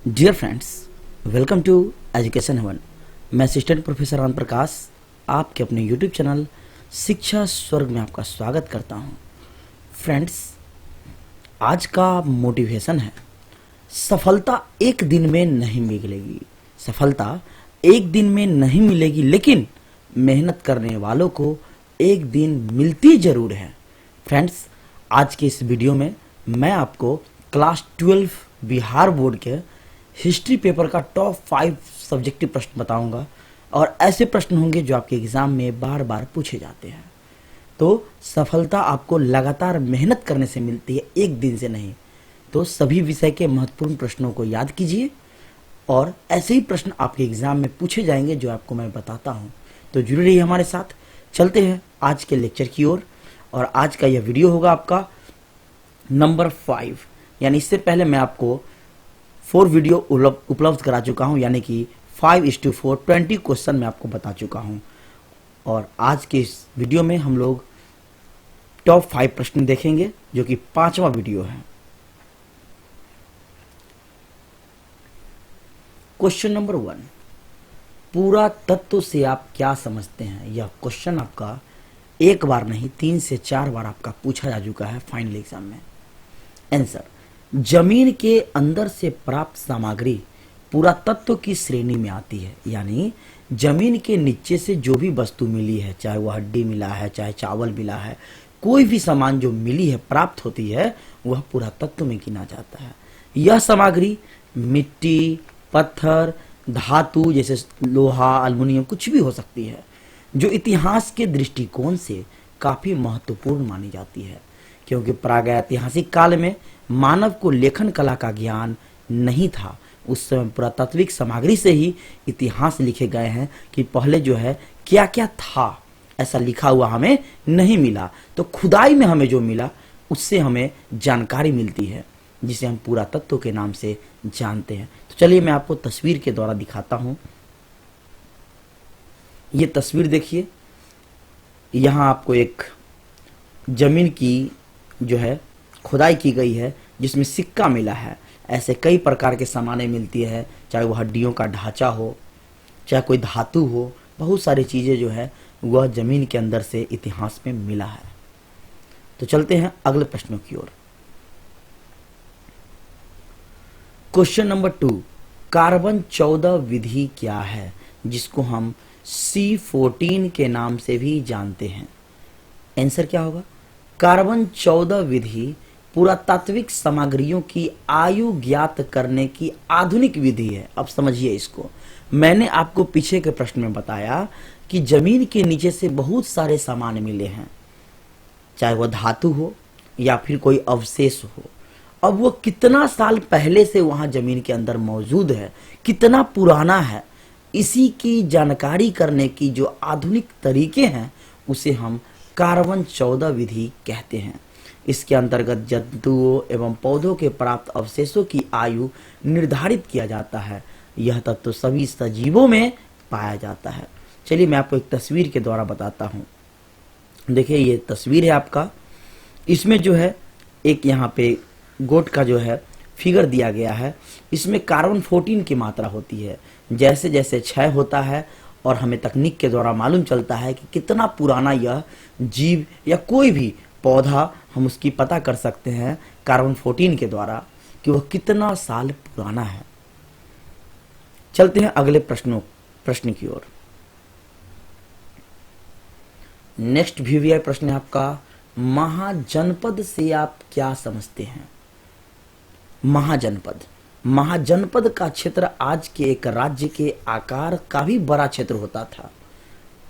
Dear friends, welcome to education heaven. मैं assistant professor Ram Prakash आपके अपने यूट्यूब चैनल शिक्षा स्वर्ग में आपका स्वागत करता हूं। फ्रेंड्स, आज का मोटिवेशन है सफलता एक दिन में नहीं मिलेगी। सफलता एक दिन में नहीं मिलेगी, लेकिन मेहनत करने वालों को एक दिन मिलती जरूर है। फ्रेंड्स, आज के इस वीडियो में मैं आपको क्लास 12 बिहार बोर्ड के हिस्ट्री पेपर का टॉप 5 सब्जेक्टिव प्रश्न बताऊंगा, और ऐसे प्रश्न होंगे जो आपके एग्जाम में बार बार पूछे जाते हैं। तो सफलता आपको लगातार मेहनत करने से मिलती है, एक दिन से नहीं। तो सभी विषय के महत्वपूर्ण प्रश्नों को याद कीजिए, और ऐसे ही प्रश्न आपके एग्जाम में पूछे जाएंगे जो आपको मैं बताता हूं। तो जुड़े रहिए हमारे साथ। चलते हैं आज के लेक्चर की ओर, और आज का यह वीडियो होगा आपका नंबर 5। यानी इससे पहले मैं आपको 4 वीडियो उपलब्ध करा चुका हूं, यानी कि 5:4 20 क्वेश्चन मैं आपको बता चुका हूं। और आज के इस वीडियो में हम लोग टॉप 5 प्रश्न देखेंगे, जो कि 5वां वीडियो है। क्वेश्चन नंबर 1, पूरा तत्व से आप क्या समझते हैं? यह क्वेश्चन आपका एक बार नहीं 3 से 4 बार आपका पूछा जा चुका है फाइनल एग्जाम में। आंसर, जमीन के अंदर से प्राप्त सामग्री पुरातत्व की श्रेणी में आती है। यानी जमीन के नीचे से जो भी वस्तु मिली है, चाहे वह हड्डी मिला है, चाहे चावल मिला है, कोई भी सामान जो मिली है, प्राप्त होती है, वह पुरातत्व में गिना जाता है। यह सामग्री मिट्टी, पत्थर, धातु जैसे लोहा, एल्युमिनियम कुछ भी हो सकती है, जो इतिहास के दृष्टिकोण से काफी महत्वपूर्ण मानी जाती है। क्योंकि प्रागैतिहासिक काल में मानव को लेखन कला का ज्ञान नहीं था। उस समय पुरातात्विक सामग्री से ही इतिहास लिखे गए हैं कि पहले जो है क्या क्या था, ऐसा लिखा हुआ हमें नहीं मिला। तो खुदाई में हमें जो मिला उससे हमें जानकारी मिलती है, जिसे हम पुरातत्व के नाम से जानते हैं। तो चलिए मैं आपको तस्वीर के द्वारा दिखाता हूं। ये तस्वीर देखिए, यहां आपको एक जमीन की जो है खुदाई की गई है, जिसमें सिक्का मिला है। ऐसे कई प्रकार के सामानें मिलती है, चाहे वो हड्डियों का ढांचा हो, चाहे कोई धातु हो, बहुत सारी चीजें जो है वह जमीन के अंदर से इतिहास में मिला है। तो चलते हैं अगले प्रश्नों की ओर। क्वेश्चन नंबर 2, कार्बन 14 विधि क्या है, जिसको हम C14 के नाम से भी जानते हैं? आंसर क्या होगा? कार्बन 14 विधि पुरातात्विक सामग्रियों की आयु ज्ञात करने की आधुनिक विधि है। अब समझिए इसको। मैंने आपको पीछे के प्रश्न में बताया कि जमीन के नीचे से बहुत सारे सामान मिले हैं, चाहे वह धातु हो या फिर कोई अवशेष हो। अब वो कितना साल पहले से वहां जमीन के अंदर मौजूद है, कितना पुराना है, इसी की जानकारी करने की जो आधुनिक तरीके हैं, उसे हम कार्बन 14 विधि कहते हैं। इसके अंतर्गत जंतुओं एवं पौधों के प्राप्त अवशेषों की आयु निर्धारित किया जाता है। यह तत्व सभी सजीवों में पाया जाता है। चलिए मैं आपको एक तस्वीर के द्वारा बताता हूं। देखिए ये तस्वीर है आपका, इसमें जो है एक यहाँ पे गोट का जो है फिगर दिया गया है। इसमें कार्बन 14 की मात्रा होती है। जैसे जैसे क्षय होता है और हमें तकनीक के द्वारा मालूम चलता है कि कितना पुराना यह जीव या कोई भी पौधा, हम उसकी पता कर सकते हैं कार्बन 14 के द्वारा कि वह कितना साल पुराना है। चलते हैं अगले प्रश्न की ओर। नेक्स्ट VVI प्रश्न है आपका, महाजनपद से आप क्या समझते हैं? महाजनपद का क्षेत्र आज के एक राज्य के आकार का भी बड़ा क्षेत्र होता था।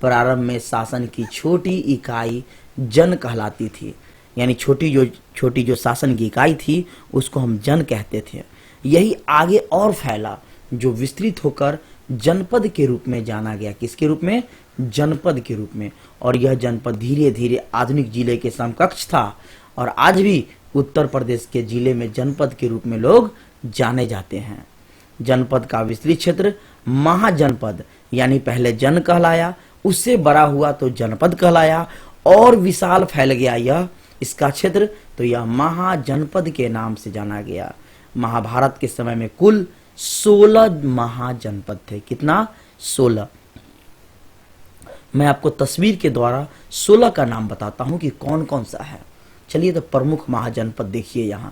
प्रारंभ में शासन की छोटी इकाई जन कहलाती थी। यानी छोटी जो शासन की इकाई थी उसको हम जन कहते थे। यही आगे और फैला, जो विस्तृत होकर जनपद के रूप में जाना गया। किसके रूप में? जनपद के रूप में। और यह जनपद धीरे धीरे आधुनिक जिले के समकक्ष था, और आज भी उत्तर प्रदेश के जिले में जनपद के रूप में लोग जाने जाते हैं। जनपद का विस्तृत क्षेत्र महाजनपद, यानी पहले जन कहलाया, उससे बड़ा हुआ तो जनपद कहलाया, और विशाल फैल गया यह इसका क्षेत्र, तो यह महाजनपद के नाम से जाना गया। महाभारत के समय में कुल 16 महाजनपद थे। कितना? 16। मैं आपको तस्वीर के द्वारा 16 का नाम बताता हूं कि कौन कौन सा है। चलिए, तो प्रमुख महाजनपद देखिए, यहां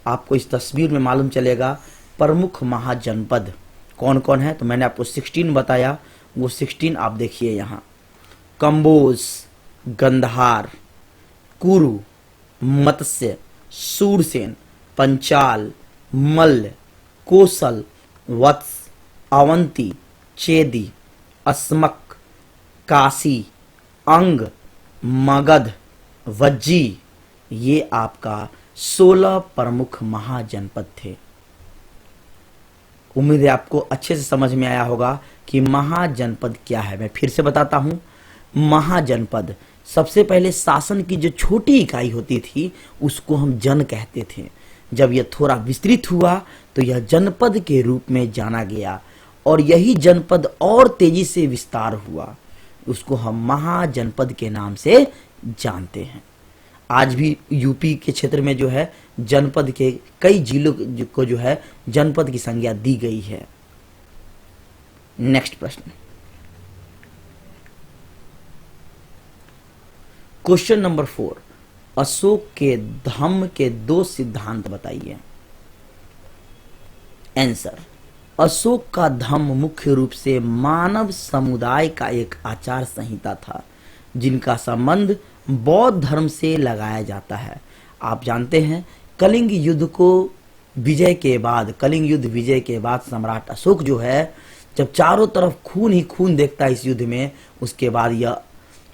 आपको इस तस्वीर में मालूम चलेगा प्रमुख महाजनपद कौन कौन है। तो मैंने आपको 16 बताया, वो 16 आप देखिए यहां। कंबोज, गंधार, कुरु, मत्स्य, सूरसेन, पंचाल, मल्ल, कोसल, वत्स, अवंती, चेदी, अस्मक, काशी, अंग, मगध, वज्जी, ये आपका 16 प्रमुख महाजनपद थे। उम्मीद है आपको अच्छे से समझ में आया होगा कि महाजनपद क्या है। मैं फिर से बताता हूं, महाजनपद सबसे पहले शासन की जो छोटी इकाई होती थी उसको हम जन कहते थे। जब यह थोड़ा विस्तृत हुआ तो यह जनपद के रूप में जाना गया और यही जनपद और तेजी से विस्तार हुआ, उसको हम महाजनपद के नाम से जानते हैं। आज भी यूपी के क्षेत्र में जो है जनपद के कई जिलों को जो है जनपद की संज्ञा दी गई है। नेक्स्ट प्रश्न, क्वेश्चन नंबर 4, अशोक के धम्म के 2 सिद्धांत बताइए। आंसर, अशोक का धम्म मुख्य रूप से मानव समुदाय का एक आचार संहिता था जिनका संबंध बौद्ध धर्म से लगाया जाता है। आप जानते हैं कलिंग युद्ध विजय के बाद सम्राट अशोक जो है, जब चारों तरफ खून ही खून देखता है इस युद्ध में, उसके बाद यह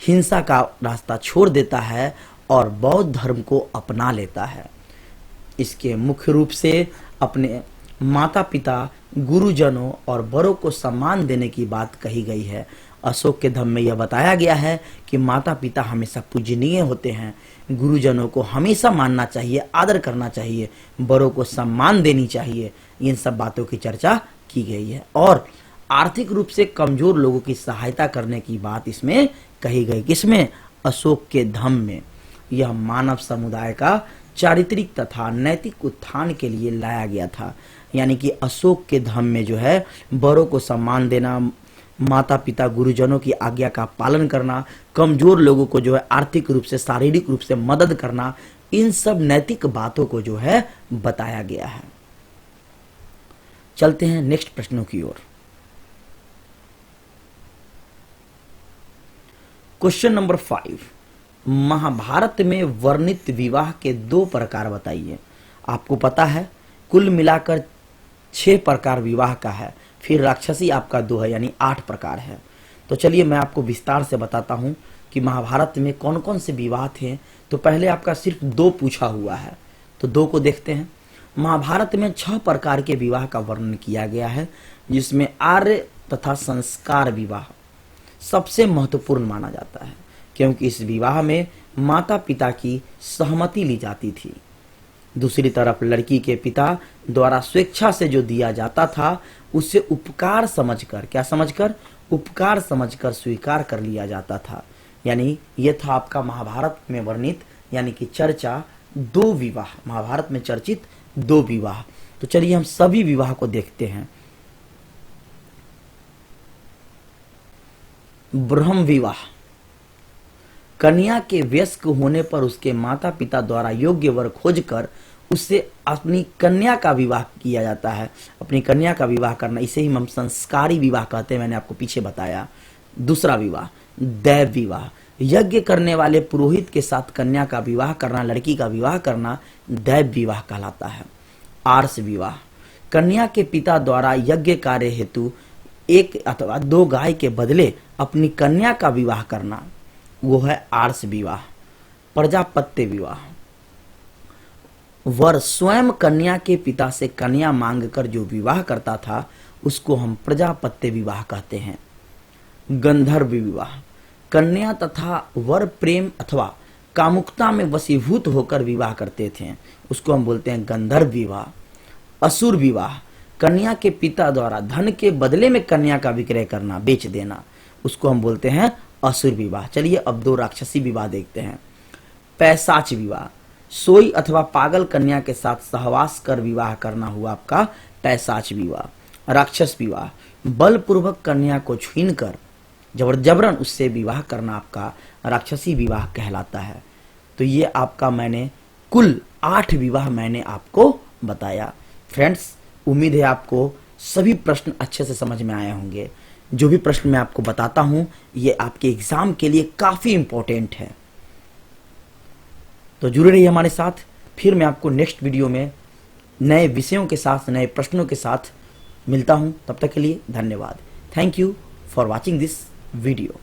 हिंसा का रास्ता छोड़ देता है और बौद्ध धर्म को अपना लेता है। इसके मुख्य रूप से अपने माता पिता, गुरुजनों और बड़ों को सम्मान देने की बात कही गई है। अशोक के धम्म में यह बताया गया है कि माता पिता हमेशा पूजनीय होते हैं, गुरुजनों को हमेशा मानना चाहिए, आदर करना चाहिए, बड़ों को सम्मान देनी चाहिए। इन सब बातों की चर्चा की गई है और आर्थिक रूप से कमजोर लोगों की सहायता करने की बात इसमें कही गई। किसमें? अशोक के धम्म में। यह मानव समुदाय का चारित्रिक तथा नैतिक उत्थान के लिए लाया गया था। यानी कि अशोक के धम्म में जो है बड़ों को सम्मान देना, माता पिता, गुरुजनों की आज्ञा का पालन करना, कमजोर लोगों को जो है आर्थिक रूप से, शारीरिक रूप से मदद करना, इन सब नैतिक बातों को जो है बताया गया है। चलते हैं नेक्स्ट प्रश्नों की ओर। क्वेश्चन नंबर 5, महाभारत में वर्णित विवाह के 2 प्रकार बताइए। आपको पता है कुल मिलाकर 6 प्रकार विवाह का है, फिर राक्षसी आपका 2 है, यानी 8 प्रकार है। तो चलिए मैं आपको विस्तार से बताता हूं कि महाभारत में कौन कौन से विवाह थे। तो पहले आपका सिर्फ 2 पूछा हुआ है, तो 2 को देखते हैं। महाभारत में 6 प्रकार के विवाह का वर्णन किया गया है, जिसमें आर्य तथा संस्कार विवाह सबसे महत्वपूर्ण माना जाता है, क्योंकि इस विवाह में माता पिता की सहमति ली जाती थी। दूसरी तरफ लड़की के पिता द्वारा स्वेच्छा से जो दिया जाता था उसे उपकार समझकर, क्या समझकर? उपकार समझकर स्वीकार कर लिया जाता था। यानी यह था आपका महाभारत में वर्णित, यानी कि चर्चा 2 विवाह, महाभारत में चर्चित 2 विवाह। तो चलिए हम सभी विवाह को देखते हैं। ब्रह्म विवाह, कन्या के वयस्क होने पर उसके माता पिता द्वारा योग्य वर खोजकर उससे अपनी कन्या का विवाह किया जाता है। अपनी कन्या का विवाह करना, इसे ही हम संस्कारी विवाह कहते हैं, मैंने आपको पीछे बताया। दूसरा विवाह दैव विवाह, यज्ञ करने वाले पुरोहित के साथ कन्या का विवाह करना, लड़की का विवाह करना दैव विवाह कहलाता है। आर्ष विवाह, कन्या के पिता द्वारा यज्ञ कार्य हेतु 1 अथवा 2 गाय के बदले अपनी कन्या का विवाह करना, वो है आर्ष विवाह। प्रजापत्य विवाह, वर स्वयं कन्या के पिता से कन्या मांगकर जो विवाह करता था उसको हम प्रजापत्य विवाह कहते हैं। गंधर्व विवाह, कन्या तथा वर प्रेम अथवा कामुकता में वशीभूत होकर विवाह करते थे, उसको हम बोलते हैं गंधर्व विवाह। असुर विवाह, कन्या के पिता द्वारा धन के बदले में कन्या का विक्रय करना, बेच देना, उसको हम बोलते हैं असुर विवाह। चलिए अब 2 राक्षसी विवाह देखते हैं। पैशाच विवाह, सोई अथवा पागल कन्या के साथ सहवास कर विवाह करना हुआ आपका पैशाच विवाह। राक्षस विवाह, बलपूर्वक कन्या को छीनकर जबरन उससे विवाह करना आपका राक्षसी विवाह कहलाता है। तो ये आपका मैंने कुल 8 विवाह मैंने आपको बताया। फ्रेंड्स, उम्मीद है आपको सभी प्रश्न अच्छे से समझ में आए होंगे। जो भी प्रश्न मैं आपको बताता हूं ये आपके एग्जाम के लिए काफी इंपॉर्टेंट है, तो जुड़े रहिए हमारे साथ। फिर मैं आपको नेक्स्ट वीडियो में नए विषयों के साथ, नए प्रश्नों के साथ मिलता हूं। तब तक के लिए धन्यवाद। Thank you for watching this video.